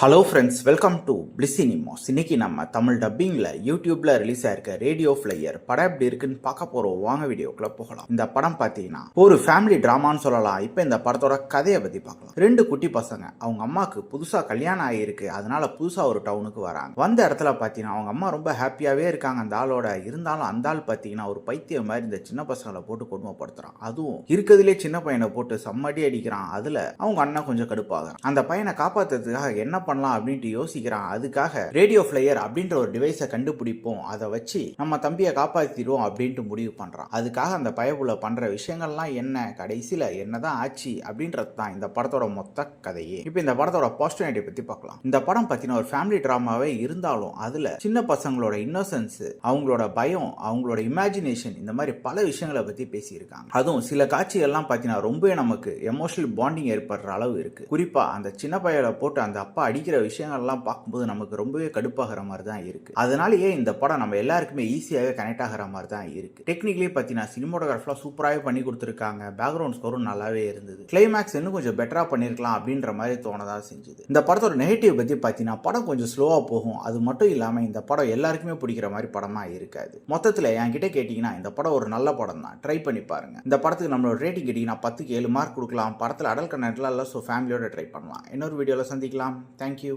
Hello friends, welcome to bliss cinemas. இன்னைக்கு நம்ம தமிழ் டப்பிங்கில் யூடியூப்ல ரிலீஸ் ஆயிருக்க ரேடியோ ஃப்ளையர் படம் எப்படி இருக்குன்னு பார்க்க போகிறோம். வாங்க வீடியோக்குள்ள போகலாம். இந்த படம் பார்த்தீங்கன்னா ஒரு ஃபேமிலி ட்ராமான்னு சொல்லலாம். இப்போ இந்த படத்தோட கதையை பற்றி பார்க்கலாம். ரெண்டு குட்டி பசங்க அவங்க அம்மாவுக்கு புதுசாக கல்யாணம் ஆகியிருக்கு. அதனால புதுசாக ஒரு டவுனுக்கு வராங்க. வந்த இடத்துல பார்த்தீங்கன்னா அவங்க அம்மா ரொம்ப ஹாப்பியாகவே இருக்காங்க அந்த ஆளோட. இருந்தாலும் அந்த ஆள் பார்த்தீங்கன்னா ஒரு பைத்தியம் மாதிரி இந்த சின்ன பசங்களை போட்டு கொடுமைப்படுத்துறான். அதுவும் இருக்கிறதுலே சின்ன பையனை போட்டு செம்மடி அடிக்கிறான். அதில் அவங்க அண்ணன் கொஞ்சம் கடுப்பாகிறான். அந்த பையனை காப்பாற்றுறதுக்காக என்ன பண்ணலாம் அப்படின்ட்டு யோசிக்கிறான். அதுக்காக ரேடியோ ஃப்ளையர் அப்படின்ற ஒரு டிவைஸை கண்டுபிடிப்போம், அதை வச்சு நம்ம தம்பியை காப்பாற்றிடுவோம் அப்படின்ட்டு முடிவு பண்றான். அதுக்காக அந்த பயப்புல பண்ற விஷயங்கள்லாம் என்ன, கடைசியில என்னதான் ஆச்சு அப்படின்றது தான் இந்த படத்தோட மொத்த கதையே. இப்போ இந்த படத்தோட பாசிட்டிவிட்டி பத்தி பார்க்கலாம். இந்த படம் பத்தின ஒரு ஃபேமிலி டிராமாவே இருந்தாலும் அதுல சின்ன பசங்களோட இன்னோசன்ஸ், அவங்களோட பயம், அவங்களோட இமேஜினேஷன், இந்த மாதிரி பல விஷயங்களை பத்தி பேசியிருக்காங்க. அதுவும் சில காட்சிகள்லாம் பார்த்தீங்கன்னா ரொம்பவே நமக்கு எமோஷனல் பாண்டிங் ஏற்படுற அளவு இருக்கு. குறிப்பா அந்த சின்ன பையனை போட்டு அந்த அப்பா அடிக்கிற விஷயங்கள்லாம் பார்க்கும்போது நமக்கு ரொம்பவே கடுப்பாகிற மாதிரி தான் இருக்கு. அதனாலேயே இந்த படம் நம்ம எல்லாருக்குமே ஈஸியாகவே கனெக்ட் ஆகிற மாதிரி தான் இருக்கு. டெக்னிக்கலி பார்த்தீங்கன்னா சினிமோட்டோகிராஃபிலாம் சூப்பராகவே பண்ணி கொடுத்துருக்காங்க. பேக்ரவுண்ட் ஸ்கோரும் நல்லாவே இருந்தது. கிளைமேக்ஸ் இன்னும் கொஞ்சம் பெட்டரா பண்ணிருக்கலாம் அப்படின்ற மாதிரி தோணதான் செஞ்சது. இந்த படத்தோட நெகட்டிவ் பத்தி பார்த்தீங்கன்னா படம் கொஞ்சம் ஸ்லோவா போகும். அது மட்டும் இல்லாம இந்த படம் எல்லாருக்குமே பிடிக்கிற மாதிரி படமா இருக்காது. மொத்தத்தில் என்கிட்ட கேட்டீங்கன்னா இந்த படம் ஒரு நல்ல படம் தான், ட்ரை பண்ணி பாருங்க. இந்த படத்துக்கு நம்மளோட ரேட்டிங் கேட்டீங்கன்னா 10க்கு 7 மார்க் கொடுக்கலாம். படத்தில் அடல் கண்டென்ட்லாம் இல்லை, ஸோ ஃபேமிலியோட ட்ரை பண்ணலாம். இன்னொரு வீடியோவில் சந்திக்கலாம். தேங்க்யூ.